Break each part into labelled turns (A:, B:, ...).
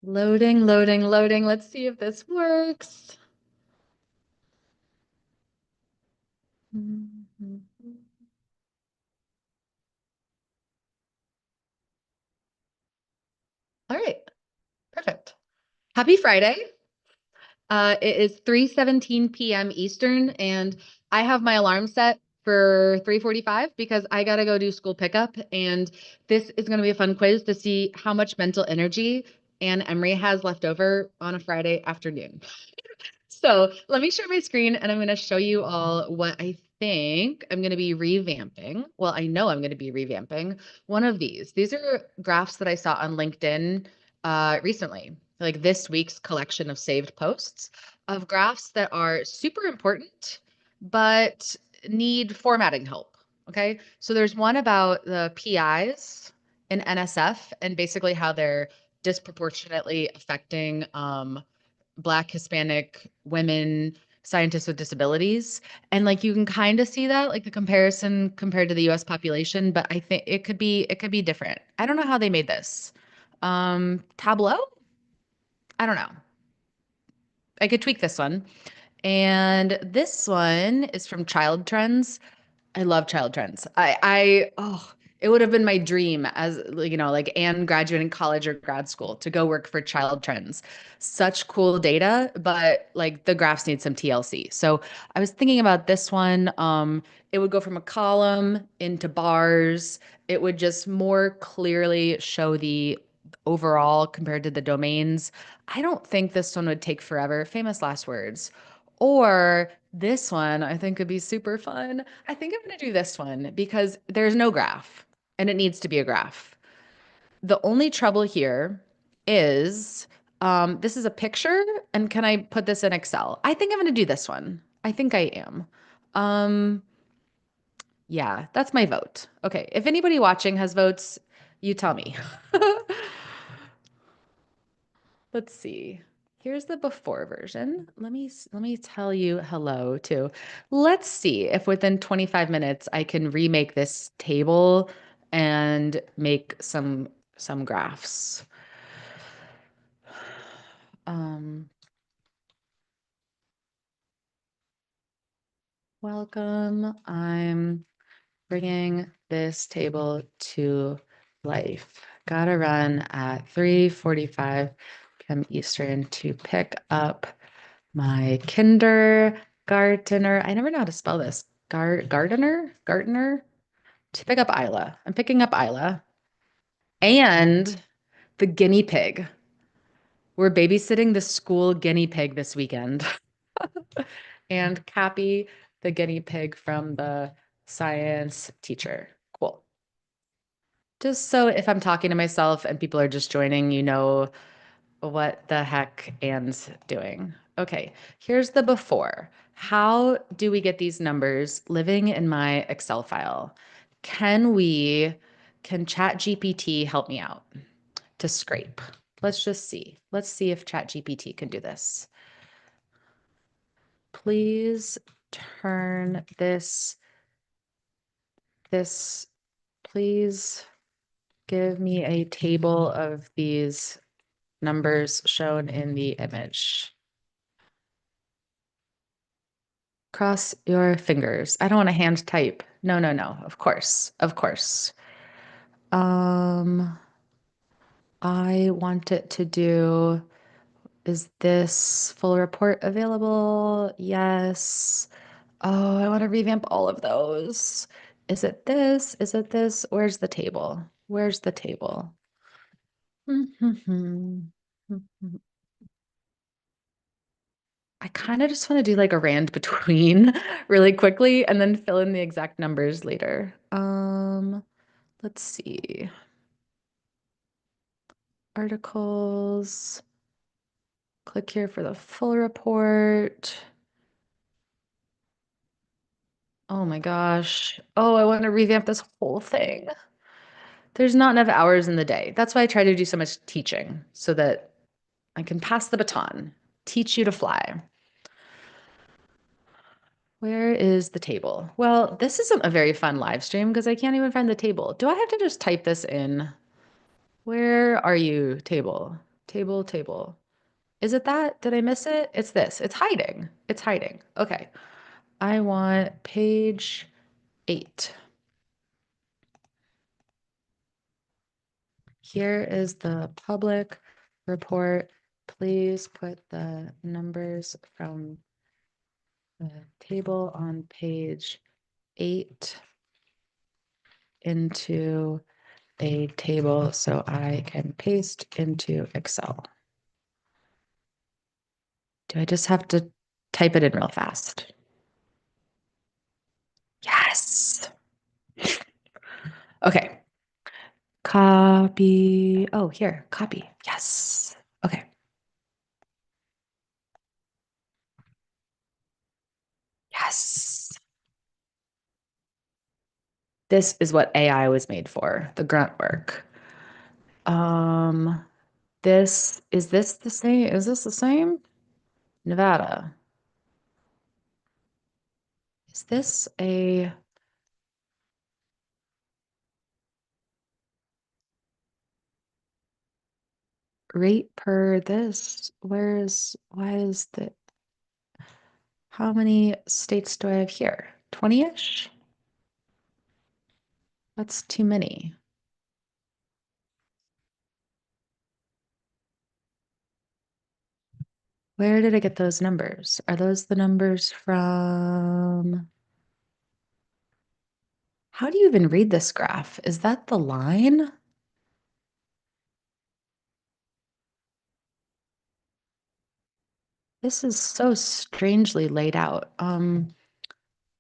A: Loading, loading, loading. Let's see if this works. Mhm. All right, perfect. Happy Friday. It is 3:17 p.m. Eastern, and I have my alarm set for 3:45 because I gotta go do school pickup. And this is gonna be a fun quiz to see how much mental energy Anne Emery has left over on a Friday afternoon. So let me share my screen and I'm going to show you all what I think I'm going to be revamping. Well, I know I'm going to be revamping one of these. These are graphs that I saw on LinkedIn recently, like this week's collection of saved posts of graphs that are super important, but need formatting help. Okay. So there's one about the PIs in NSF and basically how they're disproportionately affecting Black, Hispanic women, scientists with disabilities. And like you can kind of see that, like the comparison compared to the US population, but I think it could be different. I don't know how they made this. Tableau? I don't know. I could tweak this one. And this one is from Child Trends. I love child trends. It would have been my dream as like Anne graduating college or grad school to go work for Child Trends. Such cool data, but like the graphs need some TLC. So I was thinking about this one. It would go from a column into bars. It would just more clearly show the overall compared to the domains. I don't think this one would take forever. Famous last words. Or this one, I think could be super fun. I think I'm going to do this one because there's no graph and it needs to be a graph. The only trouble here is this is a picture, and can I put this in Excel? I think I'm going to do this one. I think I am. Um, yeah, that's my vote. Okay, if anybody watching has votes, you tell me. Let's see. Here's the before version. Let me tell you hello too. Let's see if within 25 minutes I can remake this table and make some graphs. Um, Welcome. I'm bringing this table to life. Gotta run at 3:45 p.m. Eastern to pick up my kindergartner. I never know how to spell this. Gardener? To pick up Isla. I'm picking up Isla and the guinea pig. We're babysitting the school guinea pig this weekend. And Cappy, the guinea pig from the science teacher. Cool. Just so if I'm talking to myself and people are just joining, you know what the heck Anne's doing. Okay, here's the before. How do we get these numbers living in my Excel file? Can ChatGPT help me out to scrape? Let's just see. Let's see if ChatGPT can do this. Please turn this, please give me a table of these numbers shown in the image. Cross your fingers. I don't want to hand type. No, no, no. Of course. Of course. Um, I want it to do, is this full report available? Yes. Oh, I want to revamp all of those. Is it this? Is it this? Where's the table? Where's the table? I kind of just want to do like a rand between really quickly and then fill in the exact numbers later. Let's see. Articles. Click here for the full report. Oh my gosh. Oh, I want to revamp this whole thing. There's not enough hours in the day. That's why I try to do so much teaching so that I can pass the baton, teach you to fly. Where is the table? Well, this isn't a very fun live stream because I can't even find the table. Do I have to just type this in? Where are you, table? Table, table. Is it that? Did I miss it? It's this. It's hiding. It's hiding. Okay. I want page 8. Here is the public report. Please put the numbers from the table on page 8 into a table so I can paste into Excel. Do I just have to type it in real fast? Yes. Okay. Copy. Oh, here, copy. Yes. Okay. Yes. This is what AI was made for, the grunt work. Um, this the same? Is this the same? Nevada. Is this a rate per this? Why is the, how many states do I have here? 20-ish? That's too many. Where did I get those numbers? Are those the numbers from? How do you even read this graph? Is that the line? This is so strangely laid out. Over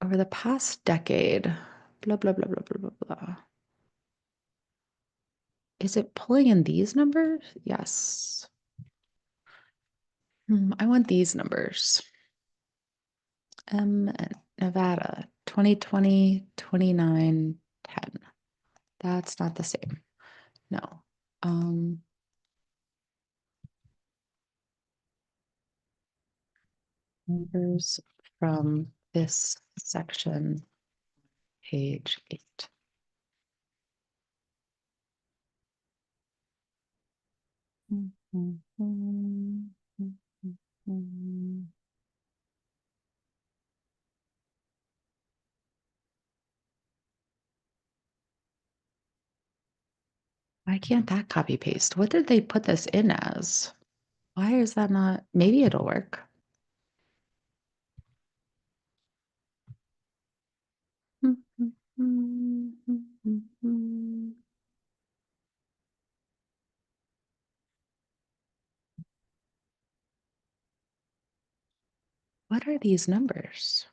A: the past decade, blah, blah, blah, blah, blah, blah, blah. Is it pulling in these numbers? Yes. I want these numbers. Nevada, 2020, 29, 10. That's not the same. No. Numbers from this section, page 8. Why can't that copy paste? What did they put this in as? Why is that not? Maybe it'll work. What are these numbers?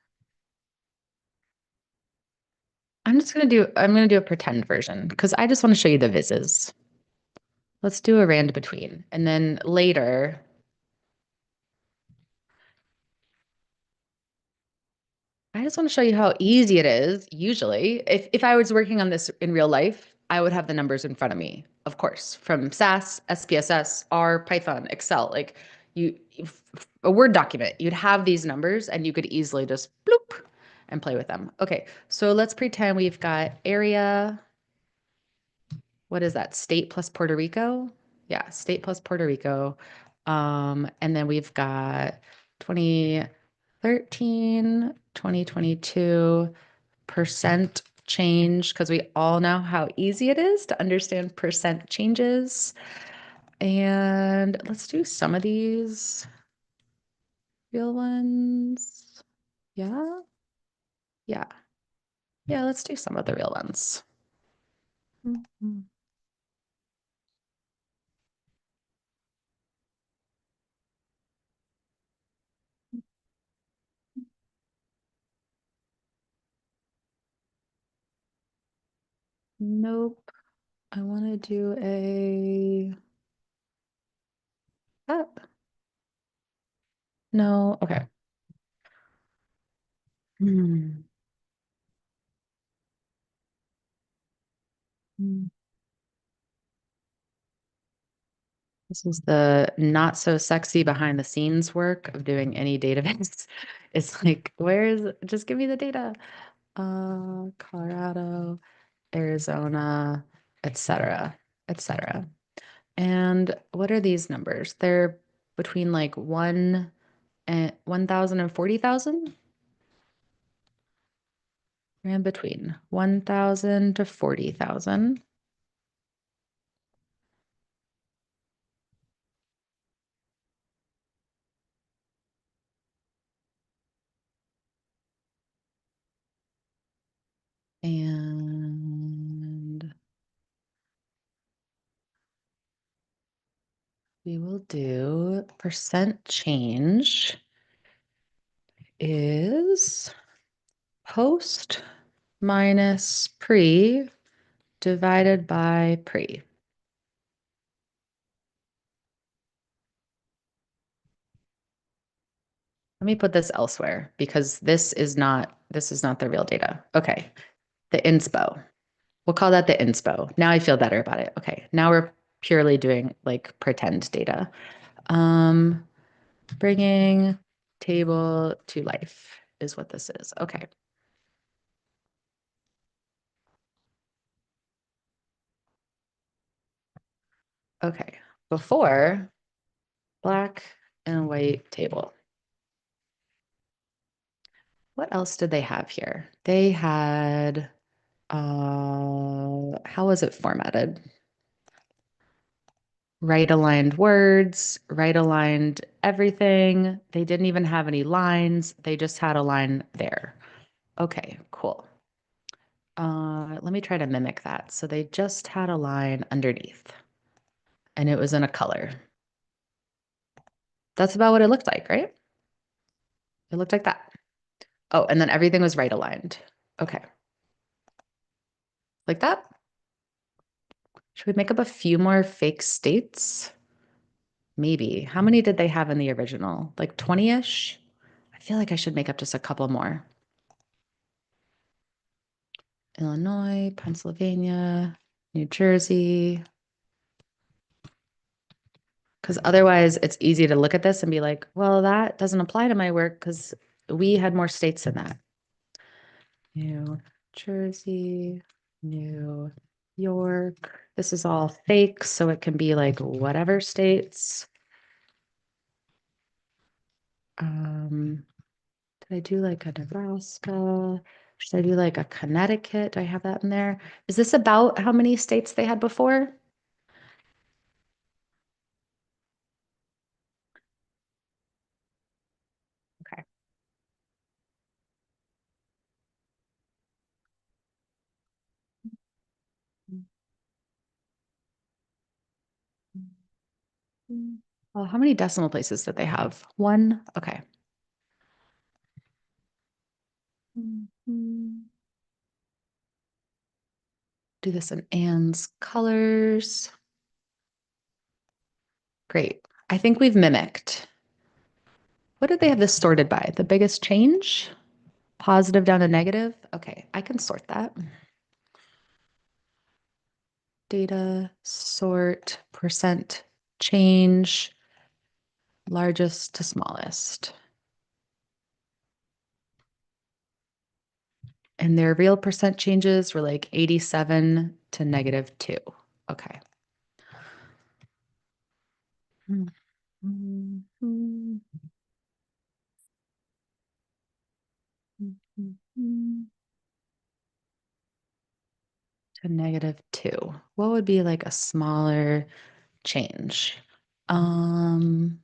A: I'm gonna do a pretend version because I just want to show you the vises. Let's do a rand between. And then later, I just want to show you how easy it is. Usually, if I was working on this in real life, I would have the numbers in front of me, of course, from SAS, SPSS, R, Python, Excel. Like a Word document, you'd have these numbers and you could easily just bloop and play with them. Okay, so let's pretend we've got area. What is that? State plus Puerto Rico? Yeah, state plus Puerto Rico. And then we've got 2013, 2022 percent change, because we all know how easy it is to understand percent changes. And let's do some of these real ones. Yeah. Yeah. Yeah, let's do some of the real ones. Mhm. Nope. I want to do a no. Okay. Hmm. Hmm. This is the not so sexy behind the scenes work of doing any database. It's like, just give me the data. Colorado, Arizona, etc., etc. And what are these numbers? They're between like 1,000 and 40,000. They're in between 1,000 to 40,000. And we will do percent change is post minus pre divided by pre. Let me put this elsewhere because this is not the real data. Okay. The inspo. We'll call that the inspo. Now I feel better about it. Okay. Now we're purely doing like pretend data. Um, bringing table to life is what this is. Okay. Okay. Before black and white table. What else did they have here? They had, how was it formatted? Right aligned words, right aligned everything. They didn't even have any lines. They just had a line there. Okay, cool. Let me try to mimic that. So they just had a line underneath and it was in a color. That's about what it looked like, right? It looked like that. Oh, and then everything was right aligned. Okay. Like that? Should we make up a few more fake states? Maybe. How many did they have in the original? Like 20-ish? I feel like I should make up just a couple more. Illinois, Pennsylvania, New Jersey. Because otherwise, it's easy to look at this and be like, well, that doesn't apply to my work because we had more states than that. New Jersey, New York. This is all fake, so it can be like whatever states. Did I do like a Nebraska? Should I do like a Connecticut? Do I have that in there? Is this about how many states they had before? Okay. Well, how many decimal places did they have? One? Okay. Do this in Anne's colors. Great. I think we've mimicked. What did they have this sorted by? The biggest change? Positive down to negative? Okay, I can sort that. Data, sort, percent change, largest to smallest. And their real percent changes were like 87 to -2. Okay. To -2. What would be like a smaller change? Um,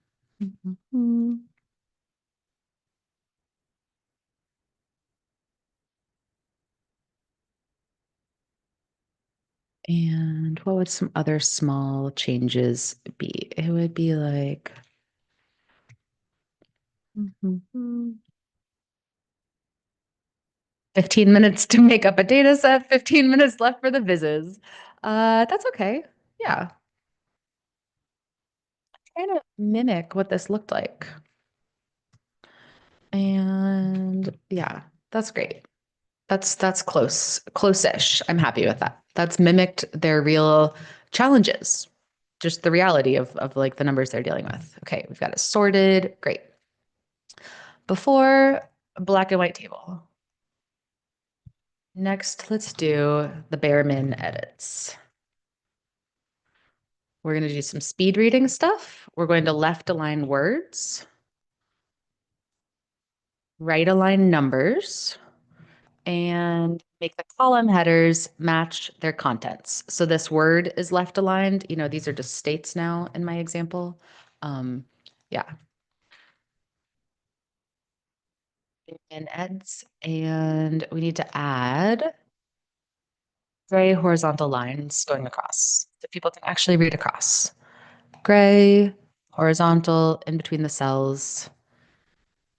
A: and what would some other small changes be? It would be like 15 minutes to make up a data set, 15 minutes left for the vizzes. That's okay. Yeah. Trying to mimic what this looked like. And yeah, that's great. That's close-ish. I'm happy with that. That's mimicked their real challenges, just the reality of like the numbers they're dealing with. Okay, we've got it sorted. Great. Before black and white table. Next, let's do the bare min edits. We're going to do some speed reading stuff. We're going to left align words, right align numbers, and make the column headers match their contents. So this word is left aligned. You know, these are just states now in my example. Yeah. And eds, and we need to add gray horizontal lines going across so people can actually read across. Gray, horizontal, in between the cells.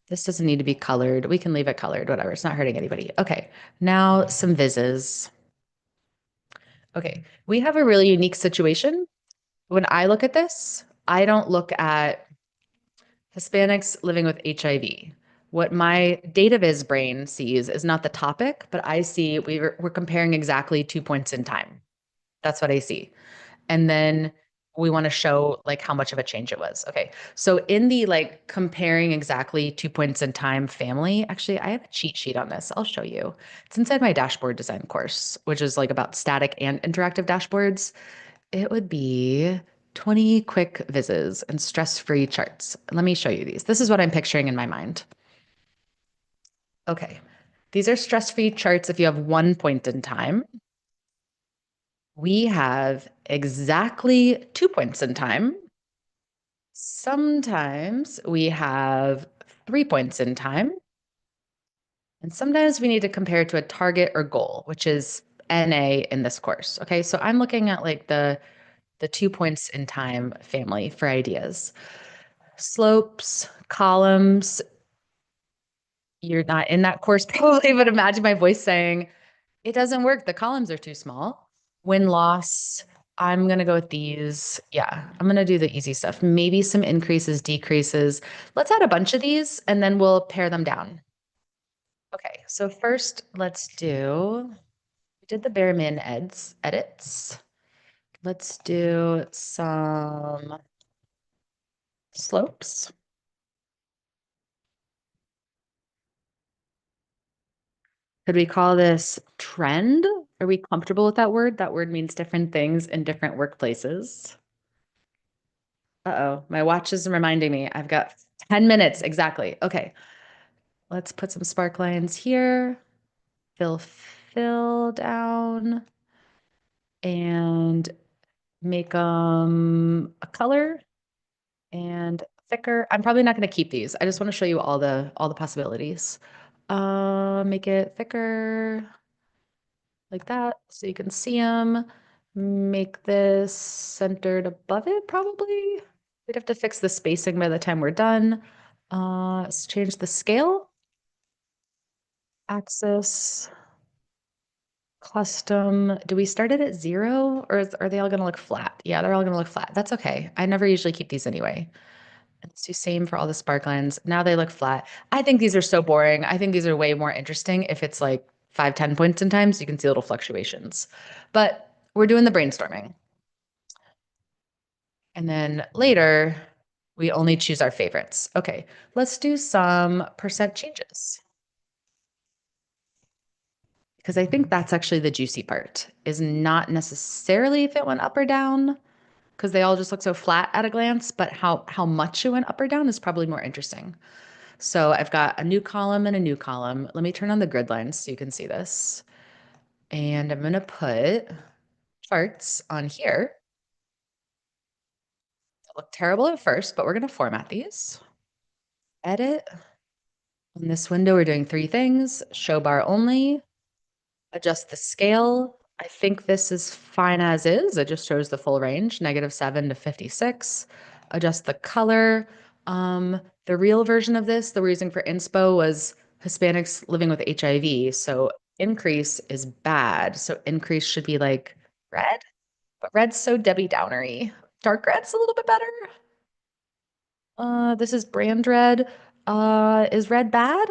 A: This doesn't need to be colored. We can leave it colored, whatever. It's not hurting anybody. Okay, now some vises. Okay, we have a really unique situation. When I look at this, I don't look at Hispanics living with HIV. What my data viz brain sees is not the topic, but I see we're comparing exactly 2 points in time. That's what I see. And then we want to show like how much of a change it was. Okay. So in the like comparing exactly 2 points in time family, actually, I have a cheat sheet on this. I'll show you. It's inside my dashboard design course, which is like about static and interactive dashboards. It would be 20 quick vises and stress-free charts. Let me show you these. This is what I'm picturing in my mind. Okay. These are stress-free charts if you have 1 point in time. We have exactly 2 points in time. Sometimes we have 3 points in time. And sometimes we need to compare to a target or goal, which is NA in this course. Okay, so I'm looking at like the 2 points in time family for ideas. Slopes, columns. You're not in that course probably, but imagine my voice saying, it doesn't work. The columns are too small. Win loss. I'm going to go with these. Yeah, I'm going to do the easy stuff. Maybe some increases, decreases. Let's add a bunch of these and then we'll pare them down. Okay, so first we did the bare min edits. Let's do some slopes. Could we call this trend? Are we comfortable with that word? That word means different things in different workplaces. Uh-oh, my watch is reminding me. I've got 10 minutes exactly. Okay, let's put some spark lines here. Fill down and make them a color and thicker. I'm probably not going to keep these. I just want to show you all the possibilities. Make it thicker like that so you can see them. Make this centered above it probably. We'd have to fix the spacing by the time we're done. Let's change the scale. Axis. Custom. Do we start it at 0 or are they all going to look flat? Yeah, they're all going to look flat. That's okay. I never usually keep these anyway. Let's do same for all the spark lines. Now they look flat. I think these are so boring. I think these are way more interesting if it's like 5, 10 points in time so you can see little fluctuations. But we're doing the brainstorming. And then later, we only choose our favorites. Okay, let's do some percent changes. Because I think that's actually the juicy part, is not necessarily if it went up or down, because they all just look so flat at a glance, but how much it went up or down is probably more interesting. So I've got a new column and a new column. Let me turn on the grid lines so you can see this. And I'm going to put charts on here. They look terrible at first, but we're going to format these. Edit. In this window, we're doing 3 things. Show bar only. Adjust the scale. I think this is fine as is. It just shows the full range, -7 to 56. Adjust the color. The real version of this, the we're using for inspo was Hispanics living with HIV. So increase is bad. So increase should be like red, but red's so Debbie Downery. Dark red's a little bit better. This is brand red. Is red bad?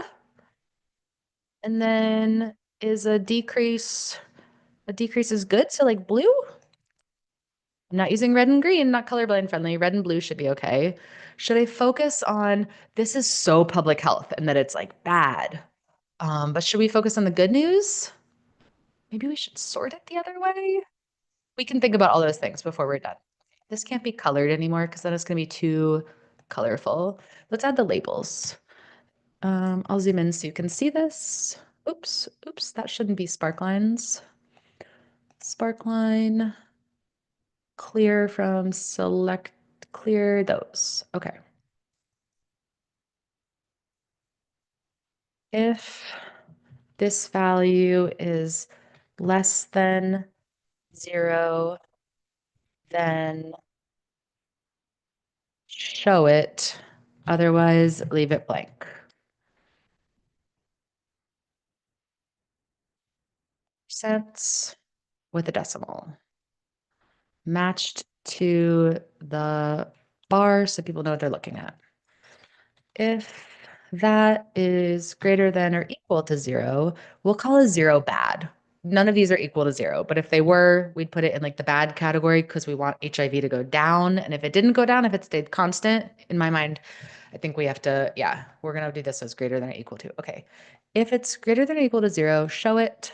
A: And then is a decrease is good? So like blue? I'm not using red and green, not colorblind friendly. Red and blue should be okay. Should I focus on, this is so public health and that it's like bad. But should we focus on the good news? Maybe we should sort it the other way. We can think about all those things before we're done. This can't be colored anymore because then it's going to be too colorful. Let's add the labels. I'll zoom in so you can see this. Oops, oops, that shouldn't be spark lines. Sparkline, clear from select, clear those. Okay. If this value is less than 0, then show it. Otherwise, leave it blank. Cents with a decimal. Matched to the bar so people know what they're looking at. If that is greater than or equal to 0, we'll call a 0 bad. None of these are equal to 0, but if they were, we'd put it in like the bad category because we want HIV to go down. And if it didn't go down, if it stayed constant, in my mind, I think we have to, yeah, we're going to do this as greater than or equal to. Okay. If it's greater than or equal to 0, show it.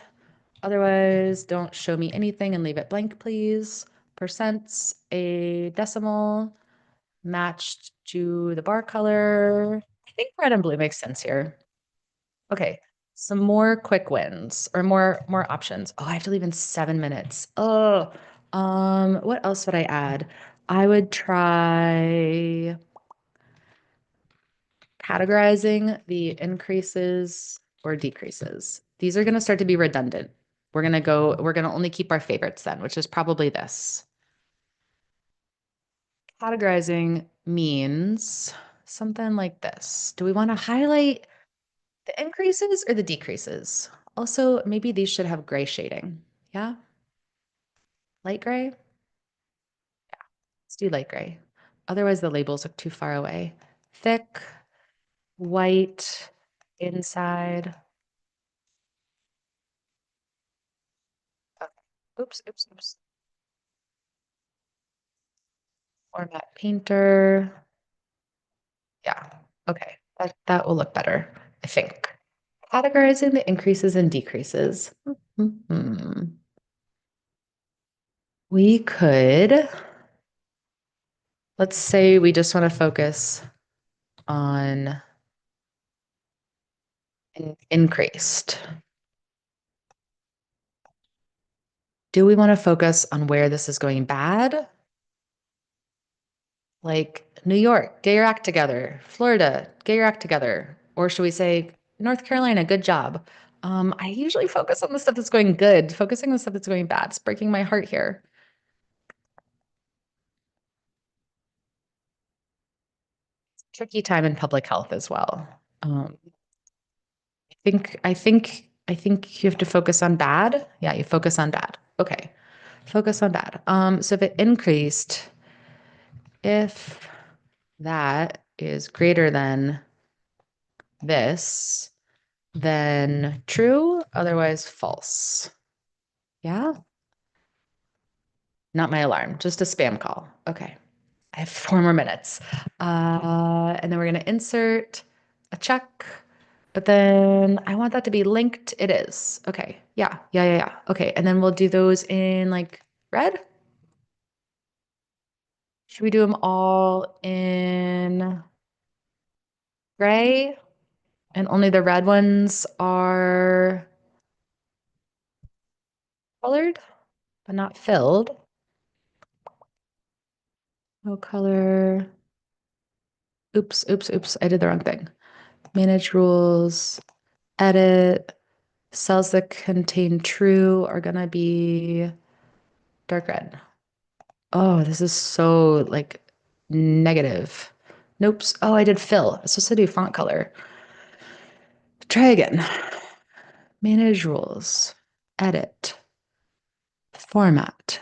A: Otherwise, don't show me anything and leave it blank, please. Percents, a decimal, matched to the bar color. I think red and blue makes sense here. Okay, some more quick wins or more options. Oh, I have to leave in 7 minutes. Oh, what else would I add? I would try categorizing the increases or decreases. These are going to start to be redundant. We're going to only keep our favorites then, which is probably this. Categorizing means something like this. Do we want to highlight the increases or the decreases? Also, maybe these should have gray shading. Yeah? Light gray? Yeah, let's do light gray. Otherwise, the labels look too far away. Thick, white, inside. Okay. Oops, oops, oops. Format painter. Yeah, okay. That will look better, I think. Categorizing the increases and decreases. We could, let's say we just want to focus on increased. Do we want to focus on where this is going bad? Like New York, get your act together. Florida, get your act together. Or should we say North Carolina, good job. I usually focus on the stuff that's going good. Focusing on the stuff that's going bad. It's breaking my heart here. Tricky time in public health as well. I think you have to focus on bad. Yeah, you focus on bad. Okay. Focus on bad. So if it increased, if that is greater than this, then true, otherwise false. Yeah? Not my alarm, just a spam call. Okay. I have 4 more minutes. And then we're going to insert a check, but then I want that to be linked. It is. Okay. Yeah. Yeah. Yeah. Yeah. Okay. And then we'll do those in like red. Should we do them all in gray? And only the red ones are colored, but not filled. No color. Oops, oops, oops. I did the wrong thing. Manage rules, edit. Cells that contain true are gonna be dark red. Oh, this is so like negative. Nope. Oh, I did fill. I was supposed to do font color. Try again. Manage rules. Edit. Format.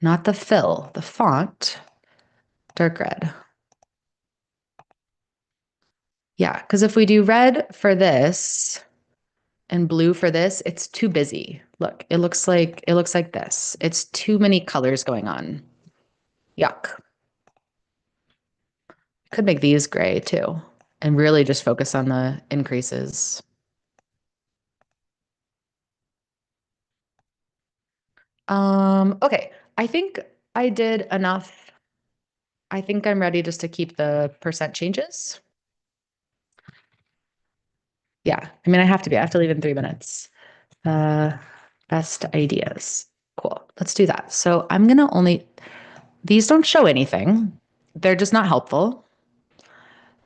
A: Not the fill, the font. Dark red. Yeah, because if we do red for this and blue for this, it's too busy. Look, it looks like this. It's too many colors going on. Yuck. Could make these gray too and really just focus on the increases. Okay, I think I did enough I think I'm ready just to keep the percent changes. Yeah, I mean, I have to be. I have to leave in 3 minutes. Uh, best ideas. Cool. Let's do that. So I'm gonna only, these don't show anything. They're just not helpful.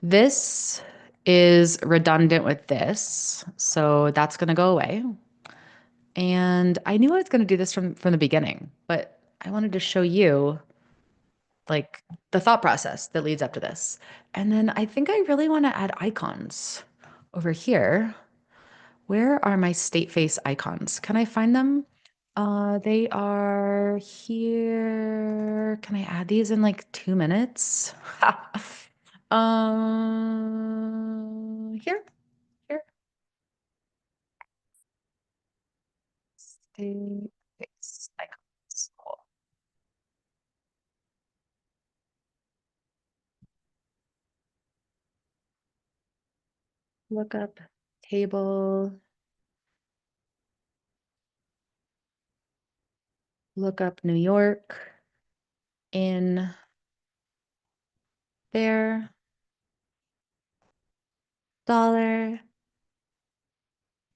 A: This is redundant with this, so that's gonna go away. And I knew I was gonna do this from the beginning, but I wanted to show you like the thought process that leads up to this. And then I think I really want to add icons over here. Where are my state face icons? Can I find them? They are here. Can I add these in like 2 minutes? Here, here. State face icons. Cool. Look up table. Look up New York in there. Dollar,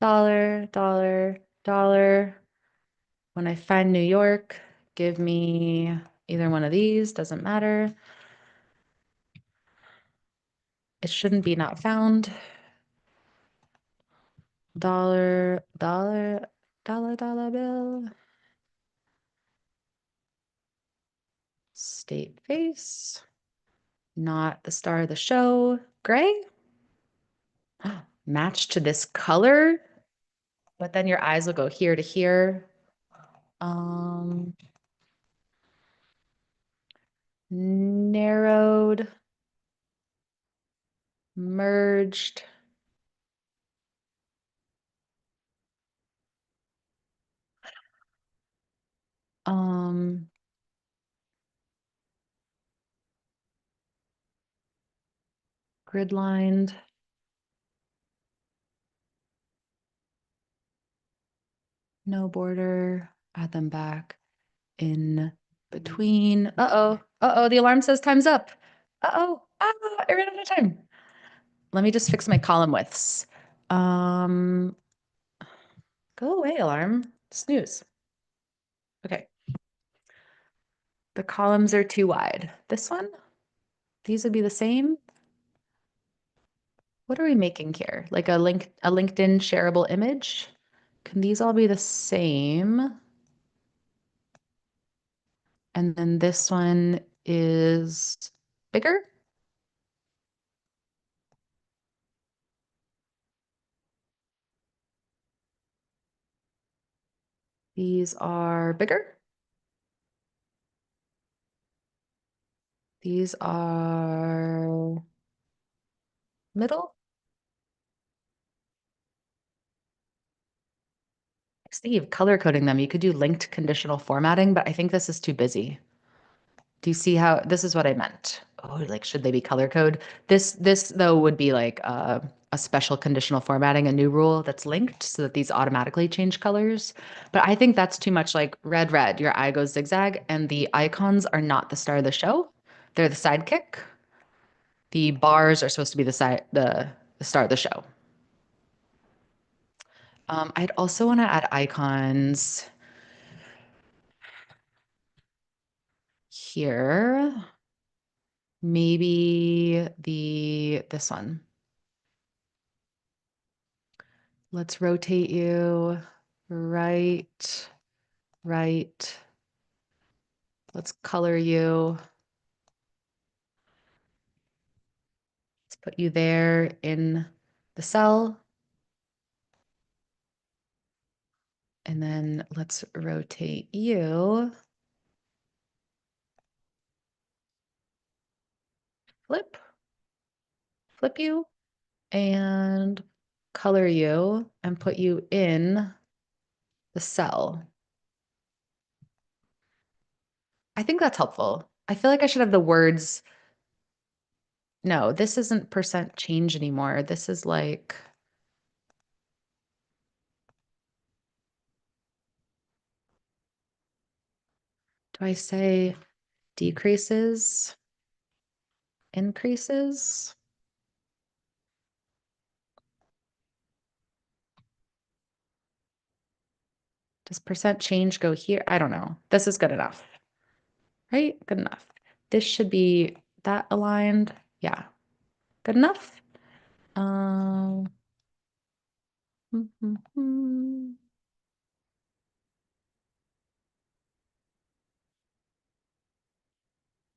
A: dollar, dollar, dollar. When I find New York, give me either one of these, doesn't matter. It shouldn't be not found. Dollar, dollar, dollar, dollar bill. State face. Not the star of the show. Gray. Match to this color, but then your eyes will go here to here. Narrowed, merged. Um, grid lined. No border. Add them back in between. Uh-oh. Uh-oh, the alarm says time's up. Uh-oh. Ah, I ran out of time. Let me just fix my column widths. Um, Go away, alarm. Snooze. Okay. The columns are too wide. This one? These would be the same. What are we making here? Like a LinkedIn shareable image? Can these all be the same? And then this one is bigger. These are bigger. These are middle. I was thinking of color coding them. You could do linked conditional formatting, but I think this is too busy. Do you see how this is what I meant? Oh, like should they be color code? This though would be like a special conditional formatting, a new rule that's linked so that these automatically change colors. But I think that's too much like red, red. Your eye goes zigzag, and the icons are not the star of the show. They're the sidekick. The bars are supposed to be the star of the show. I'd also want to add icons here. Maybe this one. Let's rotate you right, right. Let's color you. Let's put you there in the cell. And then let's rotate you. Flip, flip you, and color you and put you in the cell. I think that's helpful. I feel like I should have the words. No, this isn't percent change anymore. This is like, do I say decreases? increases. Does percent change go here? I don't know. This is good enough, right? Good enough. This should be that aligned. Yeah, good enough. Um,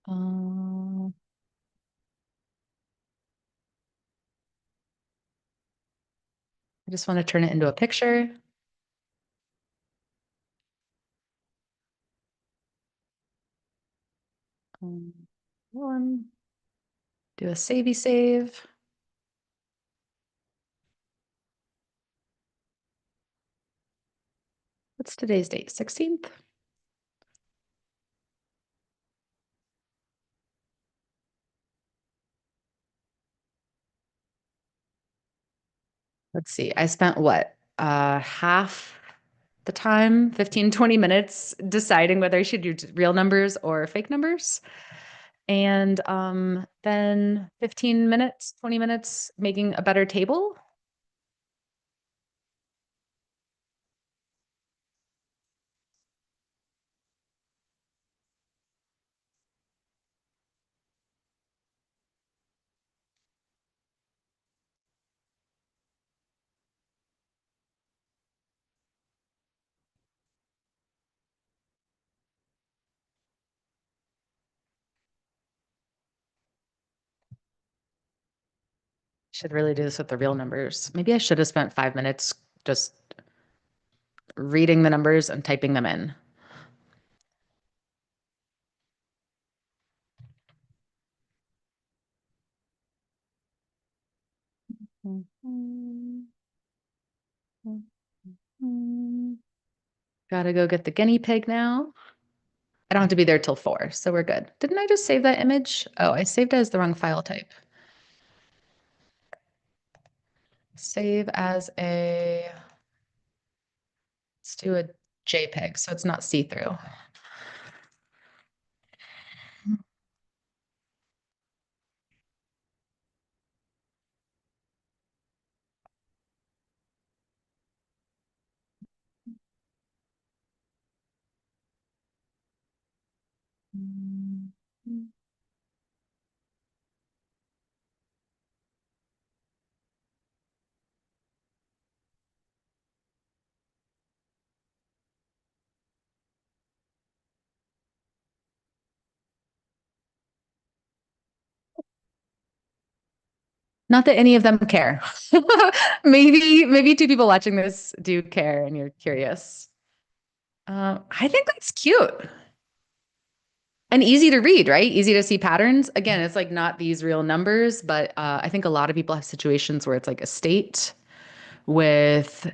A: Um, I just want to turn it into a picture. One, do a savey save. What's today's date? 16th? Let's see. I spent what? Half the time, 15, 20 minutes deciding whether I should use real numbers or fake numbers. And then 15 minutes, 20 minutes making a better table. Should really do this with the real numbers. Maybe I should have spent 5 minutes just reading the numbers and typing them in. Gotta go get the guinea pig now. I don't have to be there till 4, so we're good. Didn't I just save that image? Oh, I saved it as the wrong file type. Save as a, let's do a JPEG so it's not see-through. Not that any of them care. Maybe two people watching this do care and you're curious. I think that's cute and easy to read, right? Easy to see patterns. Again, it's like not these real numbers, but I think a lot of people have situations where it's like a state with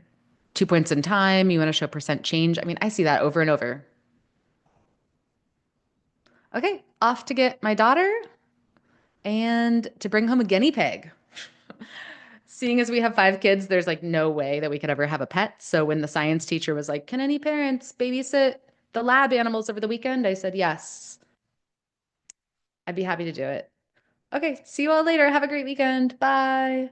A: 2 points in time. You want to show percent change. I mean, I see that over and over. Okay, off to get my daughter and to bring home a guinea pig. Seeing as we have 5 kids, there's like no way that we could ever have a pet. So when the science teacher was like, "Can any parents babysit the lab animals over the weekend?" I said, "Yes, I'd be happy to do it." Okay, see you all later. Have a great weekend. Bye.